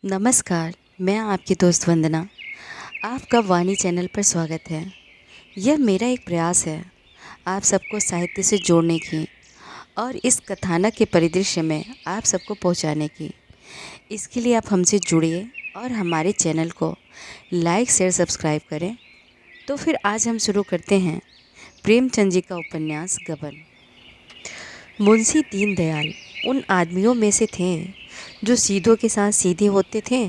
नमस्कार, मैं आपकी दोस्त वंदना। आपका वाणी चैनल पर स्वागत है। यह मेरा एक प्रयास है आप सबको साहित्य से जोड़ने की और इस कथानक के परिदृश्य में आप सबको पहुंचाने की। इसके लिए आप हमसे जुड़िए और हमारे चैनल को लाइक शेयर सब्सक्राइब करें। तो फिर आज हम शुरू करते हैं प्रेमचंद जी का उपन्यास गबन। मुंशी दीनदयाल उन आदमियों में से थे जो सीधों के साथ सीधे होते थे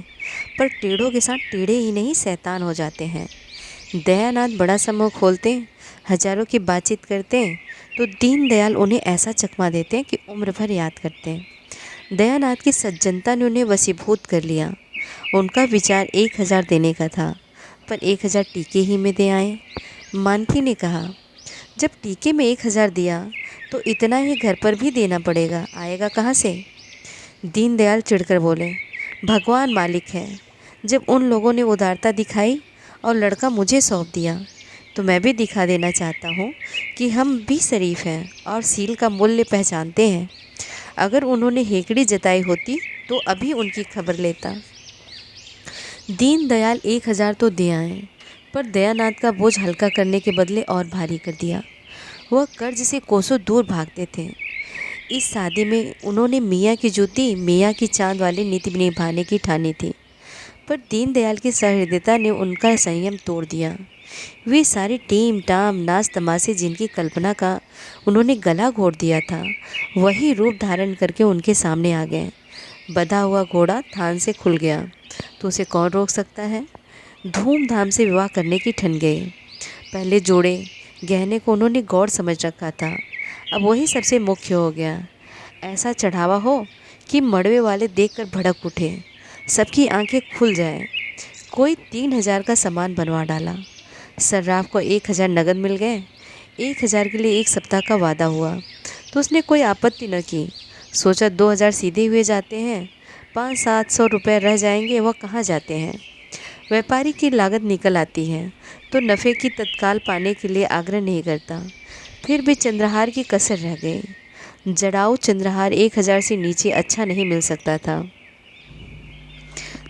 पर टेढ़ों के साथ टेढ़े ही नहीं शैतान हो जाते हैं। दयानाथ बड़ा समूह खोलते, हजारों की बातचीत करते तो दीनदयाल उन्हें ऐसा चकमा देते कि उम्र भर याद करते। दयानाथ की सज्जनता ने उन्हें वशीभूत कर लिया। उनका विचार 1000 देने का था पर 1000 टीके ही में दे आए। मानकी ने कहा, जब टीके में 1000 दिया तो इतना ही घर पर भी देना पड़ेगा, आएगा कहाँ से? दीनदयाल चिढ़कर बोले, भगवान मालिक है। जब उन लोगों ने उदारता दिखाई और लड़का मुझे सौंप दिया तो मैं भी दिखा देना चाहता हूँ कि हम भी शरीफ हैं और सील का मूल्य पहचानते हैं। अगर उन्होंने हेकड़ी जताई होती तो अभी उनकी खबर लेता। दीनदयाल 1000 तो दे आए पर दयानाथ का बोझ हल्का करने के बदले और भारी कर दिया। वह कर्ज से कोसों दूर भागते थे। इस शादी में उन्होंने मियाँ की जूती मियाँ की चाँद वाली नीति निभाने की ठानी थी पर दीनदयाल की सहृदयता ने उनका संयम तोड़ दिया। वे सारे टीम टाम नाच तमाशे जिनकी कल्पना का उन्होंने गला घोट दिया था वही रूप धारण करके उनके सामने आ गए। बधा हुआ घोड़ा थान से खुल गया तो उसे कौन रोक सकता है। धूमधाम से विवाह करने की ठन गए। पहले जोड़े गहने को उन्होंने गौर समझ रखा था, अब वही सबसे मुख्य हो गया। ऐसा चढ़ावा हो कि मड़वे वाले देखकर भड़क उठे, सबकी आंखें खुल जाएं। कोई 3000 का सामान बनवा डाला। सर्राफ को 1000 नगद मिल गए। 1000 के लिए एक सप्ताह का वादा हुआ तो उसने कोई आपत्ति न की। सोचा 2000 सीधे हुए जाते हैं, 500-700 रुपये रह जाएंगे, वह कहाँ जाते हैं। व्यापारी की लागत निकल आती है तो नफ़े की तत्काल पाने के लिए आग्रह नहीं करता। फिर भी चंद्रहार की कसर रह गई। जड़ाऊ चंद्रहार 1000 से नीचे अच्छा नहीं मिल सकता था।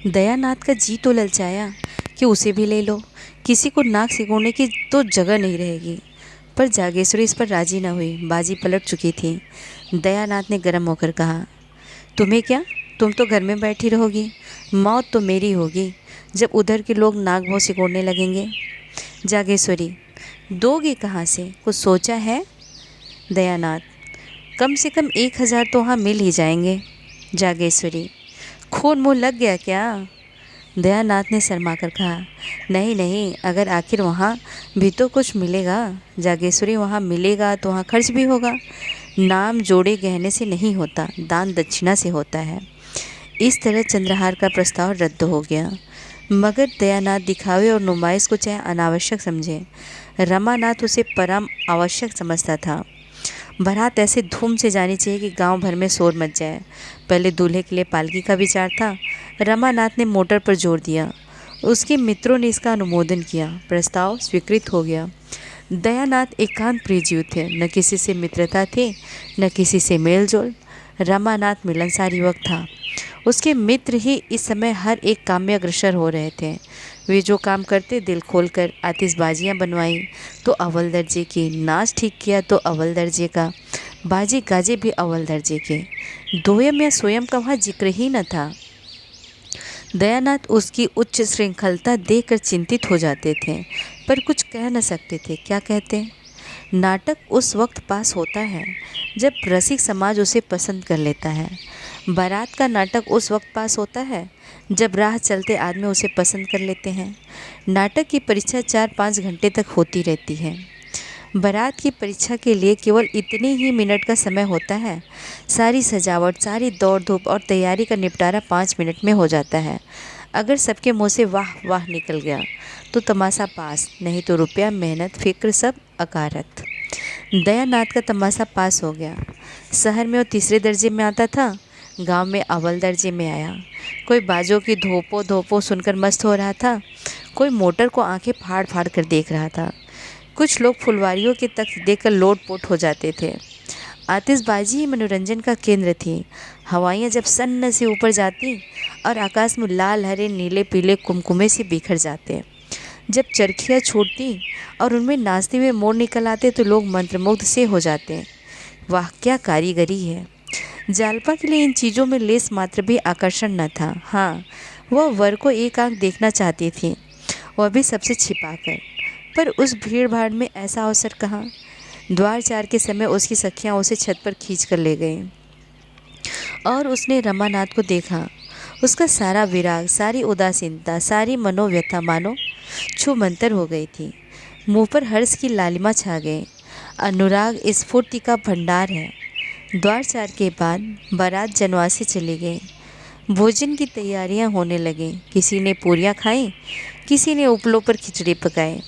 दयानाथ का जी तो ललचाया कि उसे भी ले लो, किसी को नाक सिकोड़ने की तो जगह नहीं रहेगी। पर जागेश्वरी इस पर राजी न हुई। बाजी पलट चुकी थी। दयानाथ ने गर्म होकर कहा, तुम्हें क्या, तुम तो घर में बैठी रहोगी, मौत तो मेरी होगी जब उधर के लोग नाक भौं सिकोड़ने लगेंगे। जागेश्वरी, दोगे कहाँ से, कुछ सोचा है? दयानाथ, कम से कम 1000 तो वहाँ मिल ही जाएंगे। जागेश्वरी, खून मुँह लग गया क्या? दयानाथ ने शर्मा कर कहा, नहीं नहीं, अगर आखिर वहाँ भी तो कुछ मिलेगा। जागेश्वरी, वहाँ मिलेगा तो वहाँ खर्च भी होगा। नाम जोड़े गहने से नहीं होता, दान दक्षिणा से होता है। इस तरह चंद्रहार का प्रस्ताव रद्द हो गया। मगर दयानाथ दिखावे और नुमाइश को चाहे अनावश्यक समझे, रमानाथ उसे परम आवश्यक समझता था। बारात ऐसे धूम से जानी चाहिए कि गांव भर में शोर मच जाए। पहले दूल्हे के लिए पालकी का विचार था। रमानाथ ने मोटर पर जोर दिया। उसके मित्रों ने इसका अनुमोदन किया। प्रस्ताव स्वीकृत हो गया। दयानाथ एकांत प्रिय जीव थे, न किसी से मित्रता थी न किसी से मेलजोल। रमानाथ मिलनसार युवक था। उसके मित्र ही इस समय हर एक काम में अग्रसर हो रहे थे। वे जो काम करते दिल खोलकर, आतिशबाजियाँ बनवाई तो अव्वल दर्जे की, नाच ठीक किया तो अव्वल दर्जे का, बाजे गाजे भी अव्वल दर्जे के। दोयम या सोयम का वहाँ जिक्र ही न था। दयानाथ उसकी उच्च श्रृंखलता देखकर चिंतित हो जाते थे पर कुछ कह न सकते थे। क्या कहते? नाटक उस वक्त पास होता है जब रसिक समाज उसे पसंद कर लेता है। बारात का नाटक उस वक्त पास होता है जब राह चलते आदमी उसे पसंद कर लेते हैं। नाटक की परीक्षा 4-5 घंटे तक होती रहती है। बारात की परीक्षा के लिए केवल इतने ही मिनट का समय होता है। सारी सजावट, सारी दौड़ धूप और तैयारी का निपटारा 5 मिनट में हो जाता है। अगर सबके मुँह से वाह वाह निकल गया तो तमाशा पास, नहीं तो रुपया, मेहनत, फिक्र सब अकारत। दयानाथ का तमाशा पास हो गया। शहर में वो तीसरे दर्जे में आता था, गांव में अव्वल दर्जे में आया। कोई बाजों की धोपो धोपो सुनकर मस्त हो रहा था, कोई मोटर को आंखें फाड़ फाड़ कर देख रहा था। कुछ लोग फुलवारियों के तख्त देखकर लोट पोट हो जाते थे। आतिशबाजी ही मनोरंजन का केंद्र थी। हवाइयाँ जब सन्न से ऊपर जाती और आकाश में लाल हरे नीले पीले कुमकुमे से बिखर जाते, जब चरखियाँ छूटती और उनमें नाचते हुए मोर निकल आते तो लोग मंत्रमुग्ध से हो जाते। वाह क्या कारीगरी है। जालपा के लिए इन चीज़ों में लेस मात्र भी आकर्षण न था। हाँ, वह वर को एक आंख देखना चाहती थी, वह भी सबसे छिपाकर। पर उस भीड़ भाड़ में ऐसा अवसर कहाँ। द्वार 4 के समय उसकी सखियाँ उसे छत पर खींच कर ले गईं और उसने रमानाथ को देखा। उसका सारा विराग, सारी उदासीनता, सारी मनोव्यथा मानो छूमंतर हो गई थी। मुंह पर हर्ष की लालिमा छा गई। अनुराग स्फूर्ति का भंडार है। द्वार 4 के बाद बारात जनवासे चली गई। भोजन की तैयारियां होने लगीं। किसी ने पूरियां खाईं, किसी ने उपलों पर खिचड़ी पकाई।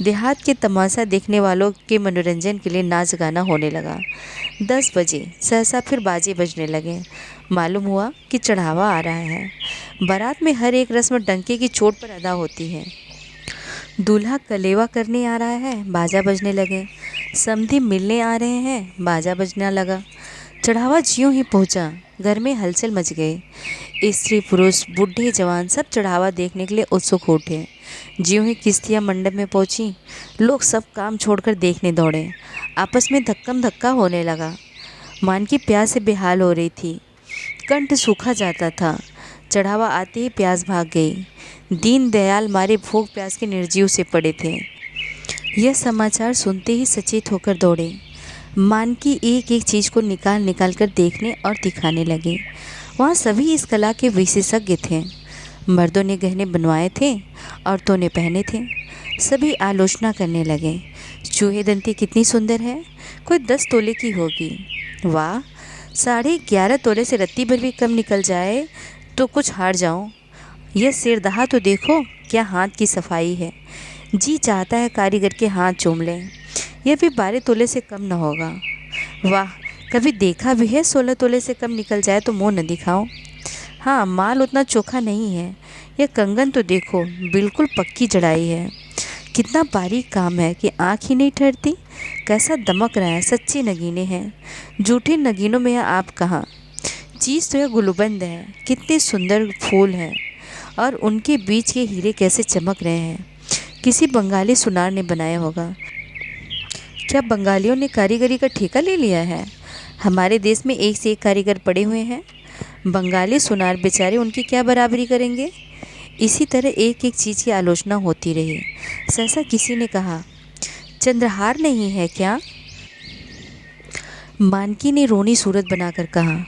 देहात के तमाशा देखने वालों के मनोरंजन के लिए नाच गाना होने लगा। 10 बजे सहसा फिर बाजे बजने लगे। मालूम हुआ कि चढ़ावा आ रहा है। बारात में हर एक रस्म डंके की चोट पर अदा होती है। दूल्हा कलेवा करने आ रहा है, बाजा बजने लगे। समधी मिलने आ रहे हैं, बाजा बजना लगा। चढ़ावा ज्यों ही पहुंचा, घर में हलचल मच गई। स्त्री पुरुष बूढ़े जवान सब चढ़ावा देखने के लिए उत्सुक उठे। ज्यों ही किस्तियाँ मंडप में पहुंची, लोग सब काम छोड़कर देखने दौड़े। आपस में धक्कम धक्का होने लगा। मान की प्यास से बेहाल हो रही थी, कंठ सूखा जाता था। चढ़ावा आते ही प्यास भाग गई। दीन दयाल मारे भूख प्यास के निर्जीव से पड़े थे। यह समाचार सुनते ही सचेत होकर दौड़े। मान की एक एक चीज़ को निकाल निकाल कर देखने और दिखाने लगे। वहाँ सभी इस कला के विशेषज्ञ थे। मर्दों ने गहने बनवाए थे, औरतों ने पहने थे। सभी आलोचना करने लगे। चूहेदंती कितनी सुंदर है, कोई 10 तोले की होगी। वाह, 11.5 तोले से रत्ती भर भी कम निकल जाए तो कुछ हार जाऊं। यह सिरदहा तो देखो, क्या हाथ की सफाई है। जी चाहता है कारीगर के हाथ चूम लें। यह भी 12 तोले से कम न होगा। वाह, कभी देखा भी है 16 तोले से कम निकल जाए तो मुँह न दिखाओ। हाँ, माल उतना चोखा नहीं है। यह कंगन तो देखो, बिल्कुल पक्की जड़ाई है। कितना बारीक काम है कि आँख ही नहीं ठहरती। कैसा दमक रहा है, सच्ची नगीने हैं। झूठे नगीनों में यह आप कहाँ। चीज़ तो यह गुलबंद है। कितने सुंदर फूल हैं और उनके बीच के हीरे कैसे चमक रहे हैं। किसी बंगाली सुनार ने बनाया होगा। क्या बंगालियों ने कारीगरी का ठेका ले लिया है। हमारे देश में एक से एक कारीगर पड़े हुए हैं। बंगाली सुनार बेचारे उनकी क्या बराबरी करेंगे। इसी तरह एक एक चीज़ की आलोचना होती रही। सहसा किसी ने कहा, चंद्रहार नहीं है क्या। मानकी ने रोनी सूरत बनाकर कहा,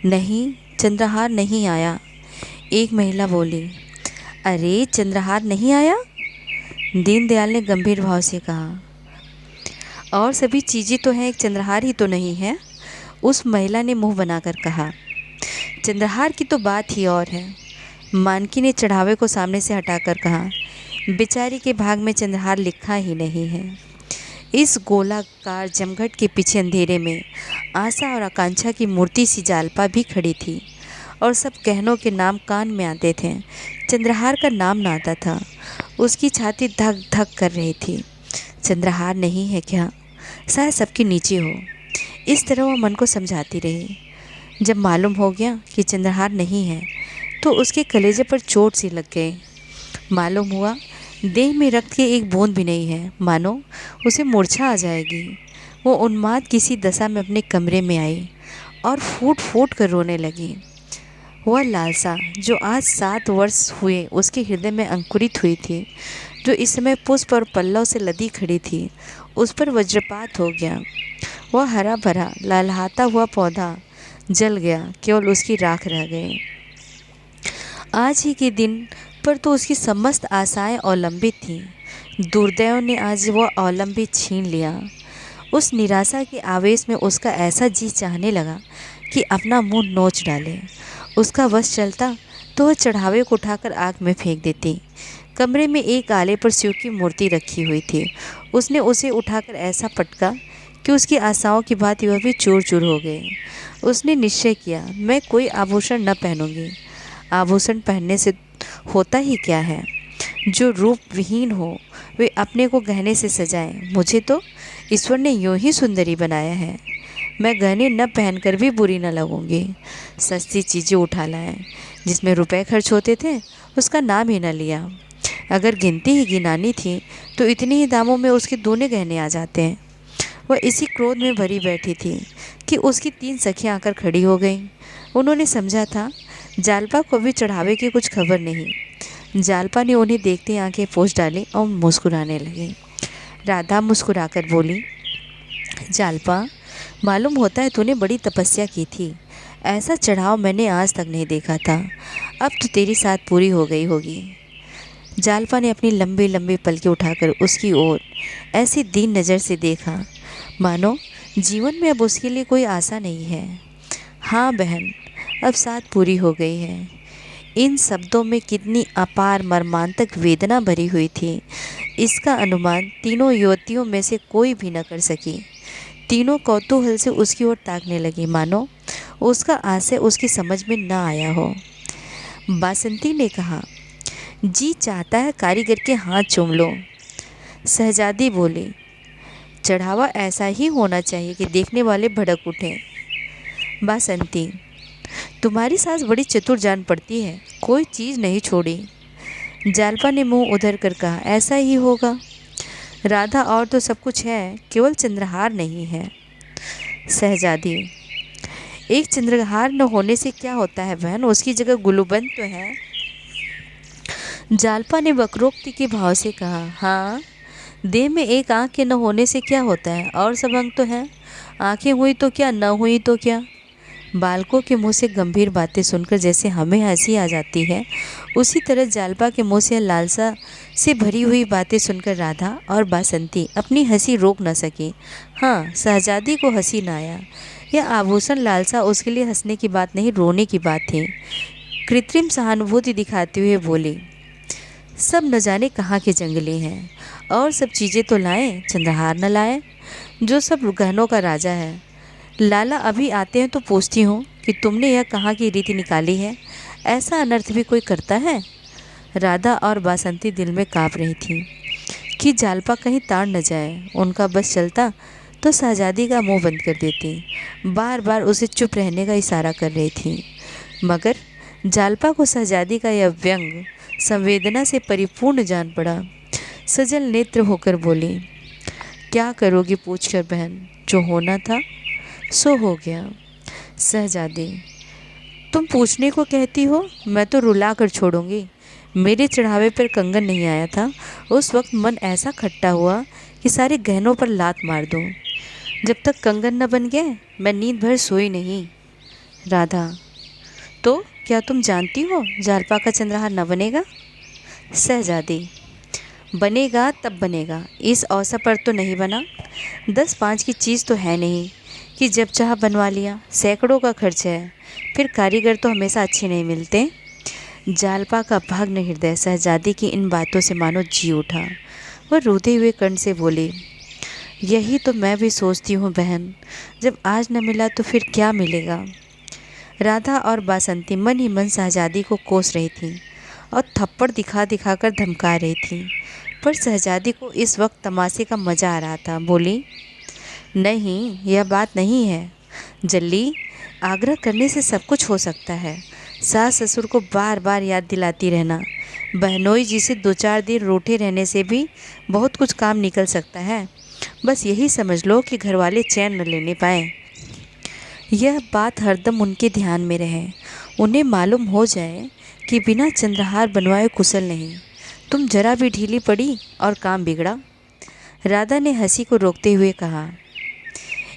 नहीं, चंद्रहार नहीं आया। एक महिला बोली, अरे चंद्रहार नहीं आया। दीनदयाल ने गंभीर भाव से कहा, और सभी चीज़ें तो हैं, एक चंद्रहार ही तो नहीं है। उस महिला ने मुंह बनाकर कहा, चंद्रहार की तो बात ही और है। मानकी ने चढ़ावे को सामने से हटाकर कहा, बेचारी के भाग में चंद्रहार लिखा ही नहीं है। इस गोलाकार जमघट के पीछे अंधेरे में आशा और आकांक्षा की मूर्ति सी जालपा भी खड़ी थी और सब गहनों के नाम कान में आते थे। चंद्रहार का नाम ना आता था। उसकी छाती धक धक कर रही थी। चंद्रहार नहीं है क्या, शायद सबके नीचे हो। इस तरह वह मन को समझाती रही। जब मालूम हो गया कि चंद्रहार नहीं है तो उसके कलेजे पर चोट सी लग गई। मालूम हुआ देह में रक्त की एक बूंद भी नहीं है, मानो उसे मूर्छा आ जाएगी। वो उन्माद किसी दशा में अपने कमरे में आई और फूट फूट कर रोने लगी। वह लालसा जो आज 7 वर्ष हुए उसके हृदय में अंकुरित हुई थी, जो इस समय पुष्प और पल्लव से लदी खड़ी थी, उस पर वज्रपात हो गया। वह हरा भरा लहलहाता हुआ पौधा जल गया, केवल उसकी राख रह गई। आज ही के दिन पर तो उसकी समस्त आशाएं अवलंबित थीं। दुर्दैव ने आज वह अवलंबित छीन लिया। उस निराशा के आवेश में उसका ऐसा जी चाहने लगा कि अपना मुंह नोच डाले। उसका वश चलता तो वह चढ़ावे को उठाकर आग में फेंक देती। कमरे में एक आले पर शिव की मूर्ति रखी हुई थी। उसने उसे उठाकर ऐसा पटका कि उसकी आशाओं की बात वह भी चूर चूर हो गई। उसने निश्चय किया, मैं कोई आभूषण न पहनूंगी। आभूषण पहनने से होता ही क्या है। जो रूप विहीन हो वे अपने को गहने से सजाएं। मुझे तो ईश्वर ने यूं ही सुंदरी बनाया है। मैं गहने न पहनकर भी बुरी न लगूंगी। सस्ती चीज़ें उठा लाए, जिसमें रुपए खर्च होते थे उसका नाम ही न लिया। अगर गिनती ही गिनानी थी तो इतने ही दामों में उसके दूने गहने आ जाते हैं। वह इसी क्रोध में भरी बैठी थी कि उसकी 3 सखियां आकर खड़ी हो गईं। उन्होंने समझा था जालपा को भी चढ़ावे की कुछ खबर नहीं। जालपा ने उन्हें देखते ही आंखें पोंछ डाली और मुस्कुराने लगी। राधा मुस्कुराकर बोली, जालपा, मालूम होता है तूने बड़ी तपस्या की थी। ऐसा चढ़ाव मैंने आज तक नहीं देखा था। अब तो तेरी साथ पूरी हो गई होगी। जालपा ने अपनी लंबी लंबी पलकें उठाकर उसकी ओर ऐसी दीन नज़र से देखा मानो जीवन में अब उसके लिए कोई आशा नहीं है। हाँ बहन, अब साथ पूरी हो गई है। इन शब्दों में कितनी अपार मर्मांतक वेदना भरी हुई थी, इसका अनुमान तीनों युवतियों में से कोई भी न कर सकी। तीनों कौतूहल से उसकी ओर ताकने लगी, मानो उसका आशय उसकी समझ में न आया हो। बासंती ने कहा, जी चाहता है कारीगर के हाथ चूम लो। शहजादी बोली, चढ़ावा ऐसा ही होना चाहिए कि देखने वाले भड़क उठें। बासंती, तुम्हारी सास बड़ी चतुर जान पड़ती है, कोई चीज़ नहीं छोड़ी। जालपा ने मुंह उधर कर कहा, ऐसा ही होगा। राधा और तो सब कुछ है, केवल चंद्रहार नहीं है। शहजादी, एक चंद्रहार न होने से क्या होता है बहन, उसकी जगह गुलूबंद तो है। जालपा ने वक्रोक्ति के भाव से कहा, हाँ, देह में एक आँख के न होने से क्या होता है, और सब अंग तो हैं। आँखें हुई तो क्या, न हुई तो क्या। बालकों के मुंह से गंभीर बातें सुनकर जैसे हमें हंसी आ जाती है, उसी तरह जालपा के मुंह से लालसा से भरी हुई बातें सुनकर राधा और बासंती अपनी हंसी रोक न सकी। हाँ, शहजादी को हंसी न आया। यह आभूषण लालसा उसके लिए हंसने की बात नहीं, रोने की बात थी। कृत्रिम सहानुभूति दिखाते हुए बोली, सब न जाने कहाँ के जंगली हैं, और सब चीज़ें तो लाएं, चंद्रहार न लाएं, जो सब गहनों का राजा है। लाला अभी आते हैं तो पूछती हूँ कि तुमने यह कहाँ की रीति निकाली है, ऐसा अनर्थ भी कोई करता है। राधा और बासंती दिल में काँप रही थी कि जालपा कहीं ताड़ न जाए। उनका बस चलता तो शहजादी का मुंह बंद कर देती। बार बार उसे चुप रहने का इशारा कर रही थी, मगर जालपा को शहजादी का यह व्यंग संवेदना से परिपूर्ण जान पड़ा। सजल नेत्र होकर बोली, क्या करोगी पूछकर बहन, जो होना था सो हो गया। शहजादी, तुम पूछने को कहती हो, मैं तो रुला कर छोड़ूंगी। मेरे चढ़ावे पर कंगन नहीं आया था, उस वक्त मन ऐसा खट्टा हुआ कि सारे गहनों पर लात मार दूं। जब तक कंगन न बन गए मैं नींद भर सोई नहीं। राधा, तो क्या तुम जानती हो जालपा का चंद्रहार न बनेगा। शहजादी, बनेगा तब बनेगा, इस अवसर पर तो नहीं बना। 10-5 की चीज़ तो है नहीं कि जब चाह बनवा लिया। सैकड़ों का खर्च है, फिर कारीगर तो हमेशा अच्छे नहीं मिलते। जालपा का भग्न हृदय शहजादी की इन बातों से मानो जी उठा। वह रोते हुए कंठ से बोली, यही तो मैं भी सोचती हूँ बहन, जब आज न मिला तो फिर क्या मिलेगा। राधा और बासंती मन ही मन शहजादी को कोस रही थी और थप्पड़ दिखा दिखा कर धमका रही थी, पर शहजादी को इस वक्त तमाशे का मज़ा आ रहा था। बोली, नहीं, यह बात नहीं है। जल्दी, आग्रह करने से सब कुछ हो सकता है। सास ससुर को बार बार याद दिलाती रहना, बहनोई जी से 2-4 दिन रूठे रहने से भी बहुत कुछ काम निकल सकता है। बस यही समझ लो कि घरवाले चैन न लेने पाए। यह बात हरदम उनके ध्यान में रहे। उन्हें मालूम हो जाए कि बिना चंद्रहार बनवाए कुशल नहीं। तुम जरा भी ढीली पड़ी और काम बिगड़ा। राधा ने हंसी को रोकते हुए कहा,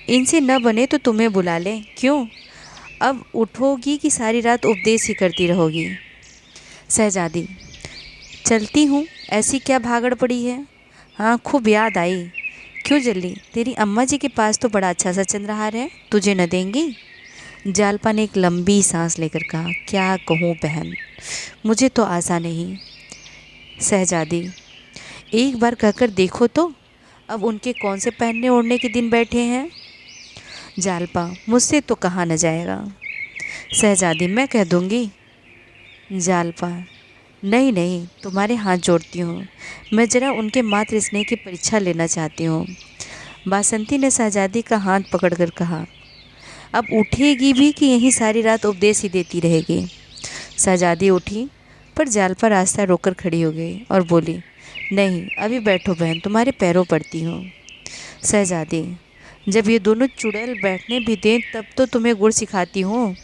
इनसे न बने तो तुम्हें बुला लें। क्यों, अब उठोगी कि सारी रात उपदेश ही करती रहोगी। शहजादी, चलती हूँ, ऐसी क्या भागड़ पड़ी है। हाँ, खूब याद आई। क्यों जल्दी, तेरी अम्मा जी के पास तो बड़ा अच्छा सा चंद्रहार है, तुझे न देंगी। जालपा ने एक लंबी सांस लेकर कहा, क्या कहूँ बहन, मुझे तो आशा नहीं। शहजादी, एक बार कहकर देखो तो, अब उनके कौन से पहनने ओढ़ने के दिन बैठे हैं। जालपा, मुझसे तो कहा न जाएगा। शहजादी, मैं कह दूंगी। जालपा, नहीं नहीं, तुम्हारे हाथ जोड़ती हूँ, मैं जरा उनके मातृ स्नेह की परीक्षा लेना चाहती हूँ। बासंती ने शहजादी का हाथ पकड़कर कहा, अब उठेगी भी कि यहीं सारी रात उपदेश ही देती रहेगी। शहजादी उठी, पर जालपा रास्ता रोककर खड़ी हो गई और बोली, नहीं, अभी बैठो बहन, तुम्हारे पैरों पड़ती हूँ। शहजादी, जब ये दोनों चुड़ैल बैठने भी दें तब तो तुम्हें गुड़ सिखाती हूँ,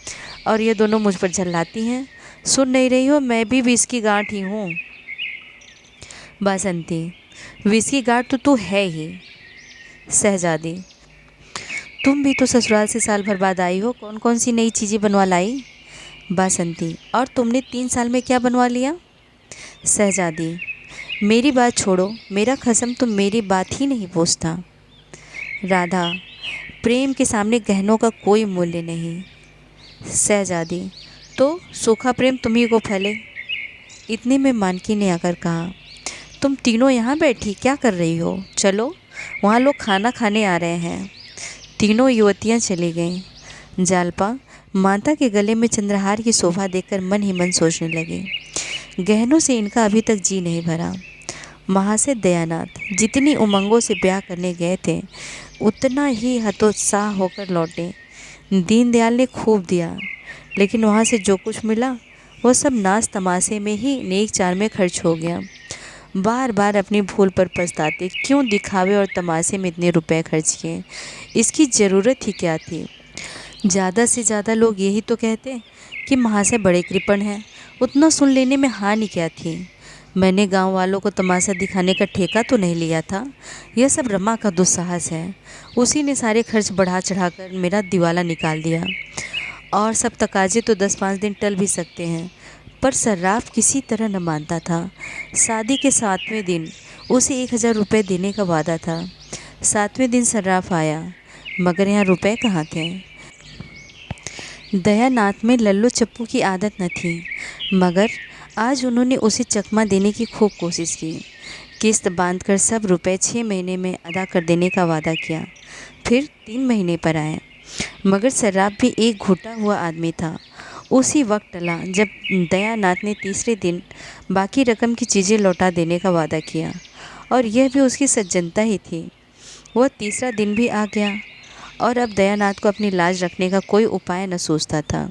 और ये दोनों मुझ पर झल्लाती हैं। सुन नहीं रही हो, मैं भी विष की गांठ ही हूँ। बासंती, विष की गांठ तो तू है ही। शहजादी, तुम भी तो ससुराल से साल भर बाद आई हो, कौन कौन सी नई चीज़ें बनवा लाई। बासंती, और तुमने 3 साल में क्या बनवा लिया। शहजादी, मेरी बात छोड़ो, मेरा खसम तो मेरी बात ही नहीं पूछता। राधा, प्रेम के सामने गहनों का कोई मूल्य नहीं। शहजादी, तो सूखा प्रेम तुम्ही को फले। इतने में मानकी ने आकर कहा, तुम तीनों यहाँ बैठी क्या कर रही हो, चलो, वहाँ लोग खाना खाने आ रहे हैं। तीनों युवतियाँ चली गईं। जालपा माता के गले में चंद्रहार की शोभा देखकर मन ही मन सोचने लगी, गहनों से इनका अभी तक जी नहीं भरा। महाशय दयानाथ जितनी उमंगों से ब्याह करने गए थे उतना ही हतोत्साह होकर लौटे। दीनदयाल ने खूब दिया, लेकिन वहाँ से जो कुछ मिला वो सब नाच तमाशे में ही नेक चार में खर्च हो गया। बार बार अपनी भूल पर पछताते, क्यों दिखावे और तमाशे में इतने रुपए खर्च किए, इसकी ज़रूरत ही क्या थी। ज़्यादा से ज़्यादा लोग यही तो कहते कि महाशय बड़े कृपण हैं, उतना सुन लेने में हानि क्या थी। मैंने गांव वालों को तमाशा दिखाने का ठेका तो नहीं लिया था, यह सब रमा का दुस्साहस है। उसी ने सारे खर्च बढ़ा चढ़ाकर मेरा दिवाला निकाल दिया। और सब तकाजे तो 10-5 दिन टल भी सकते हैं, पर सर्राफ किसी तरह न मानता था। शादी के 7वें दिन उसे 1000 रुपये देने का वादा था। 7वें दिन सर्राफ आया, मगर यहाँ रुपए कहाँ थे। दयानाथ में लल्लू चप्पू की आदत न थी, मगर आज उन्होंने उसे चकमा देने की खूब कोशिश की। किस्त बांधकर सब रुपए 6 महीने में अदा कर देने का वादा किया। फिर 3 महीने पर आए, मगर सर्राफ भी एक घुटा हुआ आदमी था। उसी वक्त टला जब दयानाथ ने तीसरे दिन बाकी रकम की चीज़ें लौटा देने का वादा किया, और यह भी उसकी सज्जनता ही थी। वह तीसरा दिन भी आ गया, और अब दयानाथ को अपनी लाज रखने का कोई उपाय न सूझता था।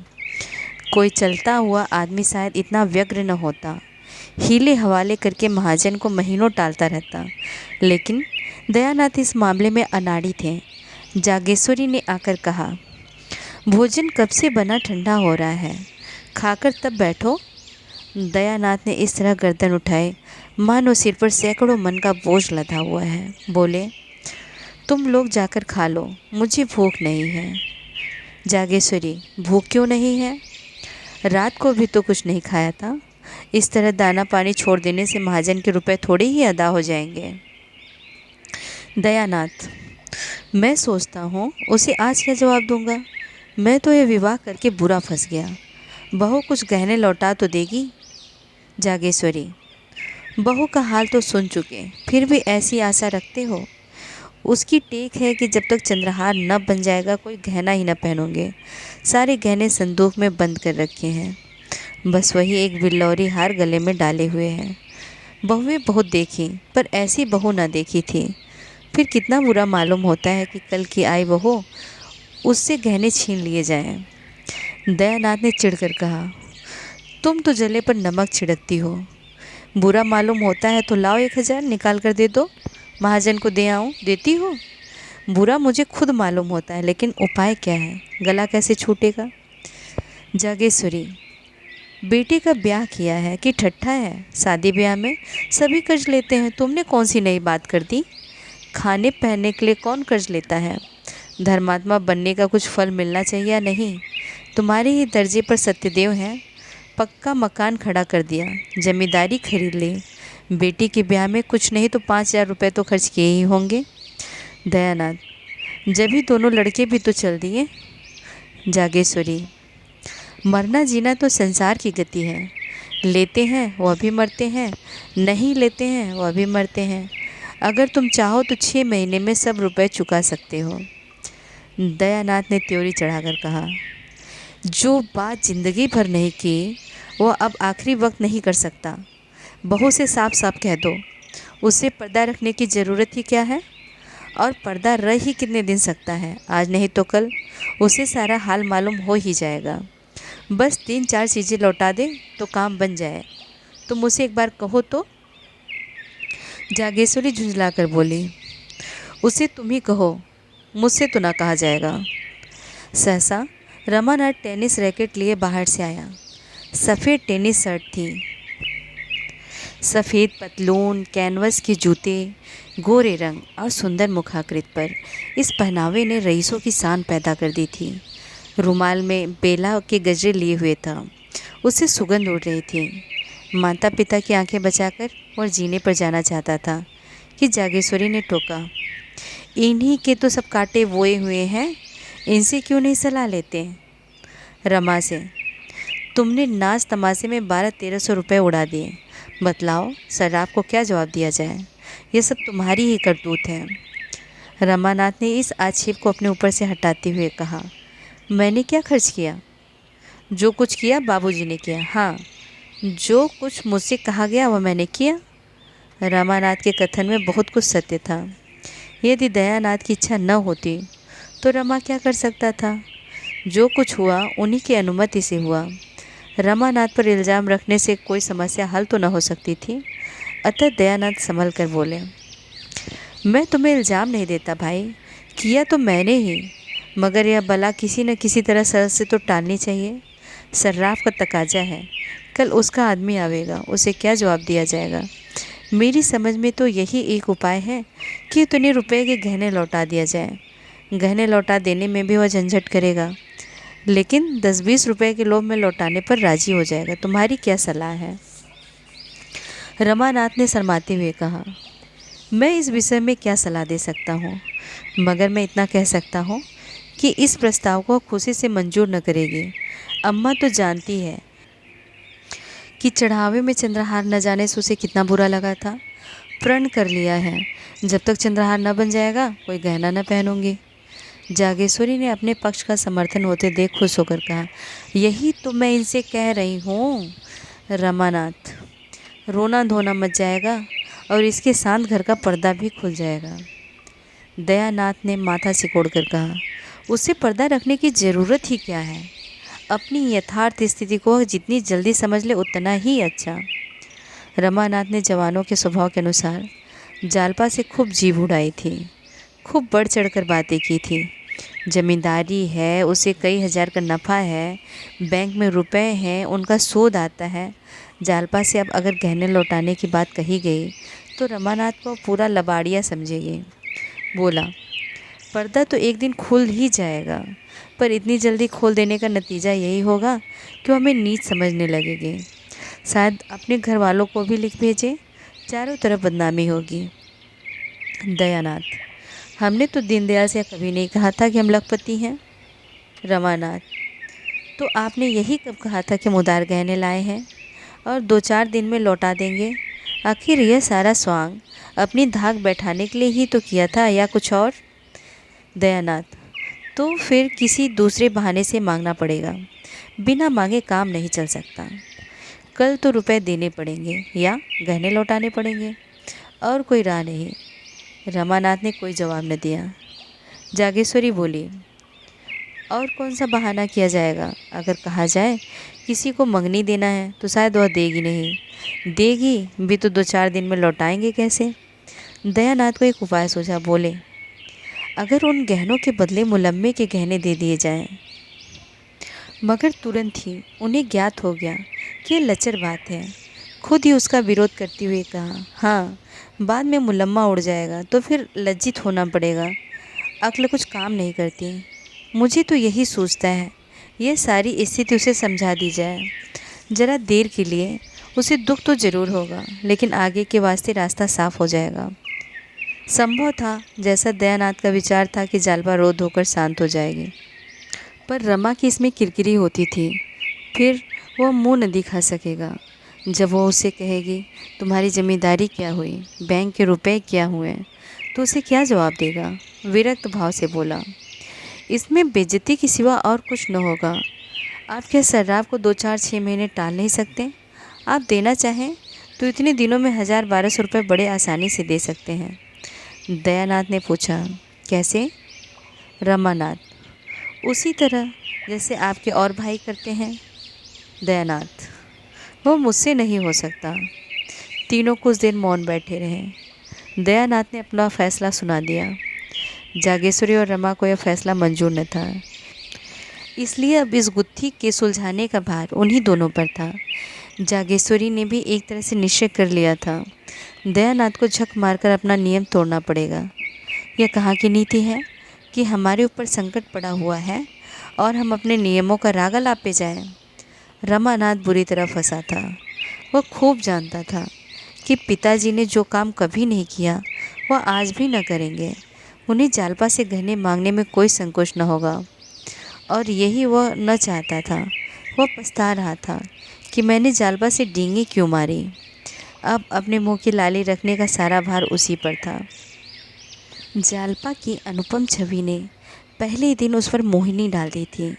कोई चलता हुआ आदमी शायद इतना व्यग्र न होता, हीले हवाले करके महाजन को महीनों टालता रहता, लेकिन दयानाथ इस मामले में अनाड़ी थे। जागेश्वरी ने आकर कहा, भोजन कब से बना ठंडा हो रहा है, खाकर तब बैठो। दयानाथ ने इस तरह गर्दन उठाए मानो सिर पर सैकड़ों मन का बोझ लदा हुआ है। बोले, तुम लोग जाकर खा लो, मुझे भूख नहीं है। जागेश्वरी, भूख क्यों नहीं है, रात को भी तो कुछ नहीं खाया था। इस तरह दाना पानी छोड़ देने से महाजन के रुपए थोड़े ही अदा हो जाएंगे। दयानाथ, मैं सोचता हूँ उसे आज क्या जवाब दूंगा। मैं तो यह विवाह करके बुरा फंस गया। बहू कुछ गहने लौटा तो देगी। जागेश्वरी, बहू का हाल तो सुन चुके, फिर भी ऐसी आशा रखते हो। उसकी टेक है कि जब तक चंद्रहार न बन जाएगा कोई गहना ही न पहनोगे। सारे गहने संदूक में बंद कर रखे हैं, बस वही एक बिल्लौरी हार गले में डाले हुए हैं। बहुएं बहुत देखी, पर ऐसी बहू न देखी थी। फिर कितना बुरा मालूम होता है कि कल की आई बहू उससे गहने छीन लिए जाएं। दयानाथ ने चिढ़कर कहा, तुम तो जले पर नमक छिड़कती हो। बुरा मालूम होता है तो लाओ 1000 निकाल कर दे दो, महाजन को दे आऊँ, देती हो। बुरा मुझे खुद मालूम होता है, लेकिन उपाय क्या है, गला कैसे छूटेगा। जागेश्वरी, बेटी का ब्याह किया है कि ठट्ठा है। शादी ब्याह में सभी कर्ज लेते हैं, तुमने कौन सी नई बात कर दी। खाने पहनने के लिए कौन कर्ज लेता है। धर्मात्मा बनने का कुछ फल मिलना चाहिए या नहीं। तुम्हारे ही दर्जे पर सत्यदेव हैं, पक्का मकान खड़ा कर दिया, जमींदारी खरीद ली। बेटी के ब्याह में कुछ नहीं तो 5000 रुपये तो खर्च किए ही होंगे। दयानाथ, जब ही दोनों लड़के भी तो चल दिए। जागेश्वरी, मरना जीना तो संसार की गति है, लेते हैं वह भी मरते हैं, नहीं लेते हैं वह भी मरते हैं। अगर तुम चाहो तो 6 महीने में सब रुपए चुका सकते हो। दयानाथ ने त्योरी चढ़ाकर कहा, जो बात जिंदगी भर नहीं की वह अब आखिरी वक्त नहीं कर सकता। बहू से साफ साफ कह दो, उसे पर्दा रखने की ज़रूरत ही क्या है। और पर्दा रह ही कितने दिन सकता है, आज नहीं तो कल उसे सारा हाल मालूम हो ही जाएगा। बस 3-4 चीज़ें लौटा दे तो काम बन जाए। तुम उसे एक बार कहो तो। जागेश्वरी झुंझला कर बोली, उसे तुम ही कहो, मुझसे तो ना कहा जाएगा। सहसा रमानाथ टेनिस रैकेट लिए बाहर से आया। सफ़ेद टेनिस शर्ट थी, सफ़ेद पतलून, कैनवस के जूते, गोरे रंग और सुंदर मुखाकृत पर इस पहनावे ने रईसों की शान पैदा कर दी थी। रुमाल में बेला के गजरे लिए हुए था, उससे सुगंध उड़ रही थी। माता पिता की आंखें बचाकर और जीने पर जाना चाहता था कि जागेश्वरी ने टोका, इन्हीं के तो सब कांटे बोए हुए हैं, इनसे क्यों नहीं सलाह लेते। रमा से, तुमने नाच तमाशे में 1200-1300 रुपये उड़ा दिए, बतलाओ सर्राफ को क्या जवाब दिया जाए। ये सब तुम्हारी ही करतूत है। रमानाथ ने इस आक्षेप को अपने ऊपर से हटाते हुए कहा, मैंने क्या खर्च किया? जो कुछ किया बाबूजी ने किया। हाँ, जो कुछ मुझसे कहा गया वह मैंने किया। रमानाथ के कथन में बहुत कुछ सत्य था। यदि दयानाथ की इच्छा न होती तो रमा क्या कर सकता था? जो कुछ हुआ उन्हीं की अनुमति से हुआ। रमानाथ पर इल्ज़ाम रखने से कोई समस्या हल तो न हो सकती थी। अतः दयानंद संभल कर बोले, मैं तुम्हें इल्ज़ाम नहीं देता भाई, किया तो मैंने ही, मगर यह बला किसी न किसी तरह सर से तो टालनी चाहिए। सर्राफ का तकाजा है, कल उसका आदमी आवेगा, उसे क्या जवाब दिया जाएगा। मेरी समझ में तो यही एक उपाय है कि उतने रुपए के गहने लौटा दिया जाए। गहने लौटा देने में भी वह झंझट करेगा, लेकिन 10-20 रुपए के लोभ में लौटाने पर राजी हो जाएगा। तुम्हारी क्या सलाह है? रमानाथ ने शर्माते हुए कहा, मैं इस विषय में क्या सलाह दे सकता हूँ, मगर मैं इतना कह सकता हूँ कि इस प्रस्ताव को खुशी से मंजूर न करेगी। अम्मा तो जानती है कि चढ़ावे में चंद्रहार न जाने से उसे कितना बुरा लगा था। प्रण कर लिया है, जब तक चंद्रहार न बन जाएगा कोई गहना न पहनूंगी। जागेश्वरी ने अपने पक्ष का समर्थन होते देख खुश होकर कहा, यही तो मैं इनसे कह रही हूँ। रमानाथ, रोना धोना मच जाएगा और इसके साथ घर का पर्दा भी खुल जाएगा। दयानाथ ने माथा सिकोड़ कर कहा, उसे पर्दा रखने की ज़रूरत ही क्या है? अपनी यथार्थ स्थिति को जितनी जल्दी समझ ले उतना ही अच्छा। रमानाथ ने जवानों के स्वभाव के अनुसार जालपा से खूब जीभ उड़ाई थी, खूब बढ़ चढ़ कर बातें की थी। जमींदारी है, उसे कई हज़ार का नफ़ा है, बैंक में रुपए हैं, उनका सूद आता है। जालपा से अब अगर गहने लौटाने की बात कही गई तो रमानाथ को पूरा लबाड़िया समझेगी। बोला, पर्दा तो एक दिन खुल ही जाएगा, पर इतनी जल्दी खोल देने का नतीजा यही होगा कि वो हमें नीच समझने लगेगी। शायद अपने घर वालों को भी लिख भेजे, चारों तरफ बदनामी होगी। दयानाथ, हमने तो दीनदयाल से कभी नहीं कहा था कि हम लखपति हैं। रमानाथ, तो आपने यही कब कहा था कि हम उधार गहने लाए हैं और 2-4 दिन में लौटा देंगे? आखिर यह सारा स्वांग अपनी धाक बैठाने के लिए ही तो किया था, या कुछ और? दयानाथ, तो फिर किसी दूसरे बहाने से मांगना पड़ेगा, बिना मांगे काम नहीं चल सकता। कल तो रुपए देने पड़ेंगे या गहने लौटाने पड़ेंगे, और कोई राह नहीं। रमानाथ ने कोई जवाब न दिया। जागेश्वरी बोली, और कौन सा बहाना किया जाएगा? अगर कहा जाए किसी को मंगनी देना है तो शायद वह देगी नहीं, देगी भी तो 2-4 दिन में लौटाएंगे कैसे? दयानाथ को एक उपाय सोचा। बोले, अगर उन गहनों के बदले मुलम्मे के गहने दे दिए जाएं। मगर तुरंत ही उन्हें ज्ञात हो गया कि ये लचर बात है। खुद ही उसका विरोध करते हुए कहा, हाँ, बाद में मुलम्मा उड़ जाएगा तो फिर लज्जित होना पड़ेगा। अक्ल कुछ काम नहीं करती। मुझे तो यही सोचता है, यह सारी स्थिति उसे समझा दी जाए। ज़रा देर के लिए उसे दुख तो ज़रूर होगा, लेकिन आगे के वास्ते रास्ता साफ हो जाएगा। संभव था, जैसा दयानाथ का विचार था, कि जालपा रो धोकर शांत हो जाएगी, पर रमा की इसमें किरकिरी होती थी। फिर वह मुंह न दिखा सकेगा। जब वो उसे कहेगी, तुम्हारी ज़िम्मेदारी क्या हुई, बैंक के रुपए क्या हुए, तो उसे क्या जवाब देगा? विरक्त भाव से बोला, इसमें बेइज्जती के सिवा और कुछ न होगा। आप क्या सर्राफ को 2-4-6 महीने टाल नहीं सकते? आप देना चाहें तो इतने दिनों में 1000-1200 रुपये बड़े आसानी से दे सकते हैं। दयानाथ ने पूछा। कैसे? रमानाथ। उसी तरह जैसे आपके और भाई करते हैं। दयानाथ। वो मुझसे नहीं हो सकता। तीनों कुछ देर मौन बैठे रहे। दयानाथ ने अपना फैसला सुना दिया। जागेश्वरी और रमा को यह फैसला मंजूर न था, इसलिए अब इस गुत्थी के सुलझाने का भार उन्हीं दोनों पर था। जागेश्वरी ने भी एक तरह से निश्चय कर लिया था, दयानाथ को झक मारकर अपना नियम तोड़ना पड़ेगा। यह कहाँ की नीति है कि हमारे ऊपर संकट पड़ा हुआ है और हम अपने नियमों का राग लापे जाएं। रमानाथ बुरी तरह फंसा था। वह खूब जानता था कि पिताजी ने जो काम कभी नहीं किया वह आज भी न करेंगे। उन्हें जालपा से गहने मांगने में कोई संकोच न होगा, और यही वह न चाहता था। वह पछता रहा था कि मैंने जालपा से डींगे क्यों मारी। अब अपने मुंह की लाली रखने का सारा भार उसी पर था। जालपा की अनुपम छवि ने पहले ही दिन उस पर मोहिनी डाल दी थी।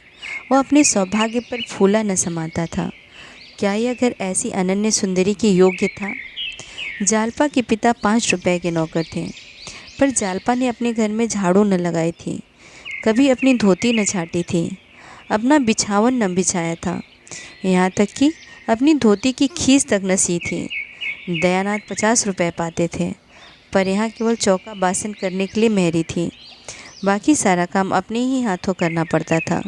वह अपने सौभाग्य पर फूला न समाता था। क्या यह घर ऐसी अनन्य सुंदरी के योग्य था? जालपा के पिता 5 रुपए के नौकर थे, पर जालपा ने अपने घर में झाड़ू न लगाई थी, कभी अपनी धोती न छाटी थी, अपना बिछावन न बिछाया था, यहाँ तक कि अपनी धोती की खींच तक न सी थी। दयानाथ 50 रुपए पाते थे, पर यहाँ केवल चौका बासन करने के लिए मेहरी थी। बाकी सारा काम अपने ही हाथों करना पड़ता था।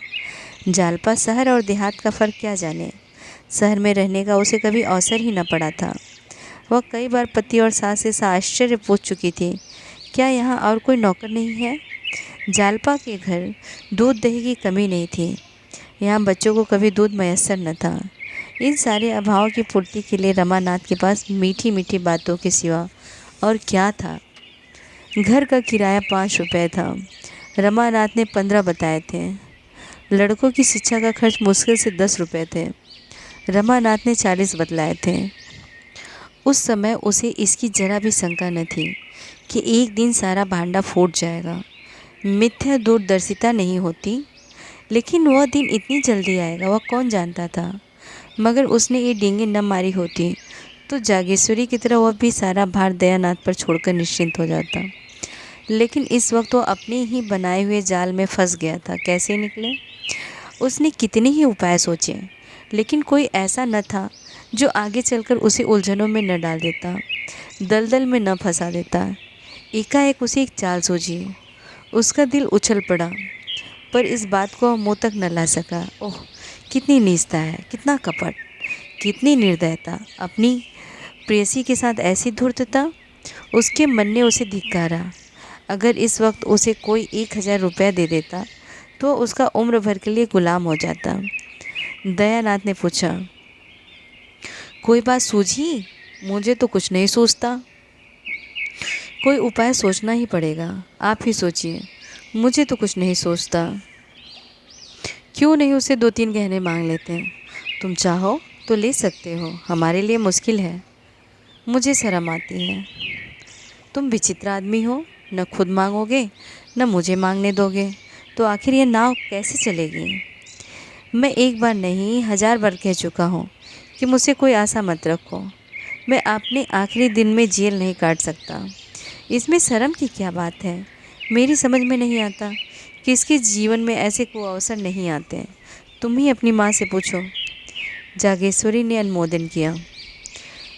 जालपा शहर और देहात का फ़र्क क्या जाने। शहर में रहने का उसे कभी अवसर ही न पड़ा था। वह कई बार पति और सास से आश्चर्य पूछ चुकी थी, क्या यहाँ और कोई नौकर नहीं है? जालपा के घर दूध दही की कमी नहीं थी। यहाँ बच्चों को कभी दूध मयस्सर न था। इन सारे अभावों की पूर्ति के लिए रमानाथ के पास मीठी मीठी बातों के सिवा और क्या था? घर का किराया 5 रुपए था। रमानाथ ने 15 बताए थे। लड़कों की शिक्षा का खर्च मुश्किल से 10 रुपए थे। रमानाथ ने 40 बतलाए थे। उस समय उसे इसकी जरा भी शंका न थी कि एक दिन सारा भांडा फूट जाएगा। मिथ्या दूरदर्शिता नहीं होती, लेकिन वह दिन इतनी जल्दी आएगा वह कौन जानता था। मगर उसने ये डींगे न मारी होती तो जागेश्वरी की तरह वह भी सारा भार दयानाथ पर छोड़कर निश्चिंत हो जाता। लेकिन इस वक्त वो अपने ही बनाए हुए जाल में फंस गया था। कैसे निकले? उसने कितने ही उपाय सोचे, लेकिन कोई ऐसा न था जो आगे चलकर उसे उलझनों में न डाल देता, दलदल में न फंसा देता। एकाएक उसे एक चाल सूझी। उसका दिल उछल पड़ा, पर इस बात को मुँह तक न ला सका। ओह, कितनी नीचता है, कितना कपट, कितनी निर्दयता! अपनी प्रेयसी के साथ ऐसी धूर्तता! उसके मन ने उसे धिक्कारा। अगर इस वक्त उसे कोई 1000 रुपया दे देता तो उसका उम्र भर के लिए गुलाम हो जाता। दयानाथ ने पूछा, कोई बात सूझी? मुझे तो कुछ नहीं सूझता। कोई उपाय सोचना ही पड़ेगा। आप ही सोचिए। मुझे तो कुछ नहीं सोचता। क्यों नहीं उसे 2-3 गहने मांग लेते हैं? तुम चाहो तो ले सकते हो, हमारे लिए मुश्किल है। मुझे शर्म आती है। तुम विचित्र आदमी हो, न खुद मांगोगे न मुझे मांगने दोगे, तो आखिर ये नाव कैसे चलेगी? मैं एक बार नहीं 1000 बार कह चुका हूँ कि मुझसे कोई आशा मत रखो। मैं अपने आखिरी दिन में जेल नहीं काट सकता। इसमें शर्म की क्या बात है? मेरी समझ में नहीं आता कि इसके जीवन में ऐसे कोई अवसर नहीं आते। तुम ही अपनी माँ से पूछो। जागेश्वरी ने अनुमोदन किया।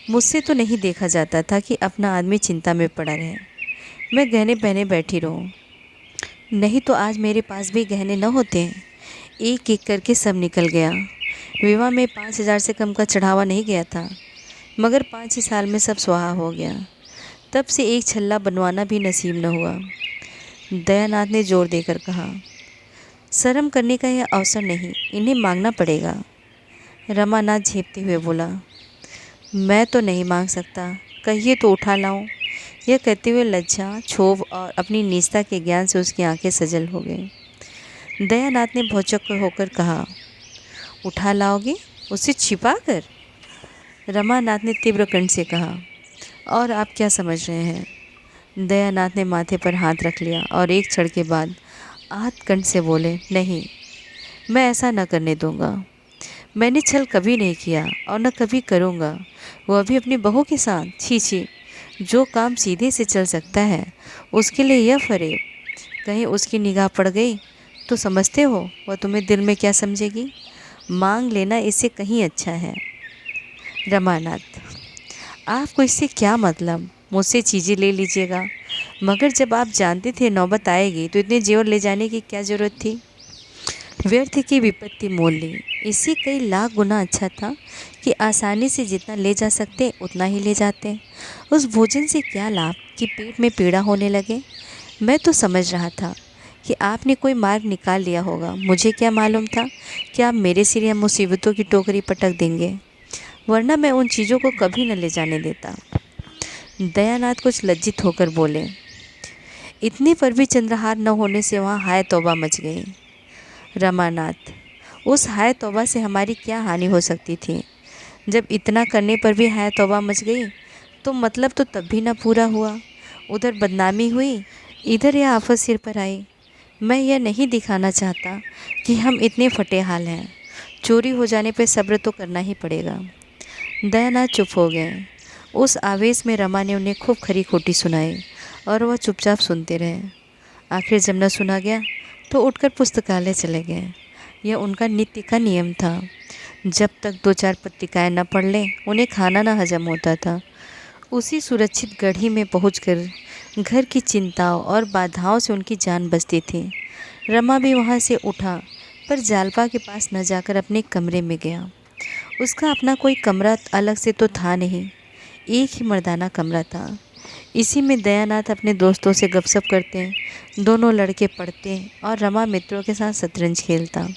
मुझसे तो नहीं देखा जाता था कि अपना आदमी चिंता में पड़ा रहे, मैं गहने पहने बैठी रहूं। नहीं तो आज मेरे पास भी गहने न होते। एक एक करके सब निकल गया। विवाह में 5000 से कम का चढ़ावा नहीं गया था, मगर 5 ही साल में सब स्वाहा हो गया। तब से एक छल्ला बनवाना भी नसीब न हुआ। दयानाथ ने जोर देकर कहा, शर्म करने का यह अवसर नहीं, इन्हें मांगना पड़ेगा। रमानाथ झेपते हुए बोला, मैं तो नहीं मांग सकता, कहिए तो उठा लाऊं। यह कहते हुए लज्जा, क्षोभ और अपनी नीचता के ज्ञान से उसकी आंखें सजल हो गईं। दयानाथ ने भौचक्क होकर कहा, उठा लाओगे? उसे छिपा कर? रमानाथ ने तीव्र कंठ से कहा, और आप क्या समझ रहे हैं? दयानाथ ने माथे पर हाथ रख लिया और एक क्षण के बाद आहत कंठ से बोले, नहीं, मैं ऐसा न करने दूंगा। मैंने छल कभी नहीं किया और न कभी करूँगा, वह भी अपनी बहू के साथ। छी छी, जो काम सीधे से चल सकता है उसके लिए यह फरेब। कहीं उसकी निगाह पड़ गई तो समझते हो वह तुम्हें दिल में क्या समझेगी। मांग लेना इससे कहीं अच्छा है। रमानाथ, आपको इससे क्या मतलब? मुझसे चीज़ें ले लीजिएगा, मगर जब आप जानते थे नौबत आएगी तो इतने जेवर ले जाने की क्या ज़रूरत थी? व्यर्थ की विपत्ति मोल ली, इससे कई लाख गुना अच्छा था कि आसानी से जितना ले जा सकते उतना ही ले जाते। उस भोजन से क्या लाभ कि पेट में पीड़ा होने लगे। मैं तो समझ रहा था कि आपने कोई मार्ग निकाल लिया होगा। मुझे क्या मालूम था कि आप मेरे सिर या मुसीबतों की टोकरी पटक देंगे, वरना मैं उन चीज़ों को कभी न ले जाने देता। दयानाथ कुछ लज्जित होकर बोले। इतने पर भी चंद्रहार न होने से वहाँ हाय तौबा मच गई। रमानाथ, उस हाय तौबा से हमारी क्या हानि हो सकती थी? जब इतना करने पर भी हाय तौबा मच गई तो मतलब तो तब भी ना पूरा हुआ। उधर बदनामी हुई, इधर यह आफत सिर पर आई। मैं यह नहीं दिखाना चाहता कि हम इतने फटे हाल हैं। चोरी हो जाने पर सब्र तो करना ही पड़ेगा। दयानाथ चुप हो गए। उस आवेश में रमा ने उन्हें खूब खरी खोटी सुनाई और वह चुपचाप सुनते रहे। आखिर जब न सुना गया तो उठकर पुस्तकालय चले गए। यह उनका नित्य का नियम था। जब तक 2-4 पत्रिकाएँ न पढ़ लें उन्हें खाना न हजम होता था। उसी सुरक्षित गढ़ी में पहुंचकर घर की चिंताओं और बाधाओं से उनकी जान बचती थी। रमा भी वहां से उठा, पर जालपा के पास न जाकर अपने कमरे में गया। उसका अपना कोई कमरा अलग से तो था नहीं, एक ही मर्दाना कमरा था। इसी में दयानाथ अपने दोस्तों से गपशप करते, दोनों लड़के पढ़ते और रमा मित्रों के साथ शतरंज खेलता।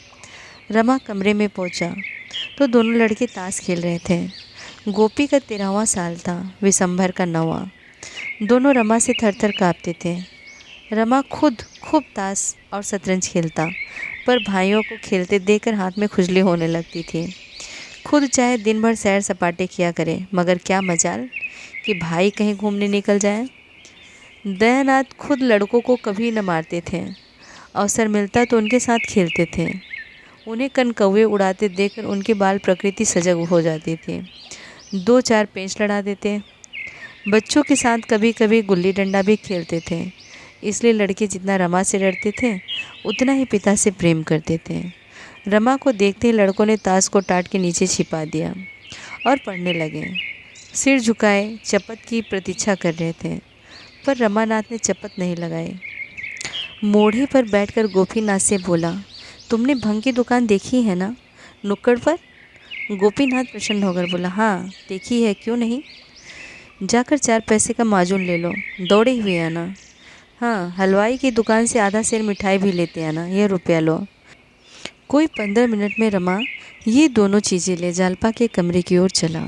रमा कमरे में पहुंचा तो दोनों लड़के ताश खेल रहे थे। गोपी का 13वां साल था, विशंभर का 9वां। दोनों रमा से थर-थर काँपते थे। रमा खुद खूब ताश और शतरंज खेलता, पर भाइयों को खेलते देखकर हाथ में खुजली होने लगती थी। खुद चाहे दिन भर सैर सपाटे किया करे, मगर क्या मजाल कि भाई कहीं घूमने निकल जाए। दयानाथ खुद लड़कों को कभी न मारते थे। अवसर मिलता तो उनके साथ खेलते थे। उन्हें कनकौवे उड़ाते देखकर उनकी बाल प्रकृति सजग हो जाती थी। 2-4 पेंच लड़ा देते। बच्चों के साथ कभी कभी गुल्ली डंडा भी खेलते थे। इसलिए लड़के जितना रमा से डरते थे उतना ही पिता से प्रेम करते थे। रमा को देखते ही लड़कों ने ताश को टाट के नीचे छिपा दिया और पढ़ने लगे। सिर झुकाए चपत की प्रतीक्षा कर रहे थे, पर रमानाथ ने चपत नहीं लगाई। मोढ़े पर बैठकर गोपीनाथ से बोला, तुमने भंग की दुकान देखी है ना, नुक्कड़ पर? गोपीनाथ प्रसन्न होकर बोला, हाँ देखी है, क्यों नहीं। जाकर 4 पैसे का माजून ले लो, दौड़े हुए आना। हाँ, हलवाई की दुकान से आधा सेर मिठाई भी लेते आना, यह रुपया लो। कोई 15 मिनट में रमा ये दोनों चीज़ें ले जालपा के कमरे की ओर चला।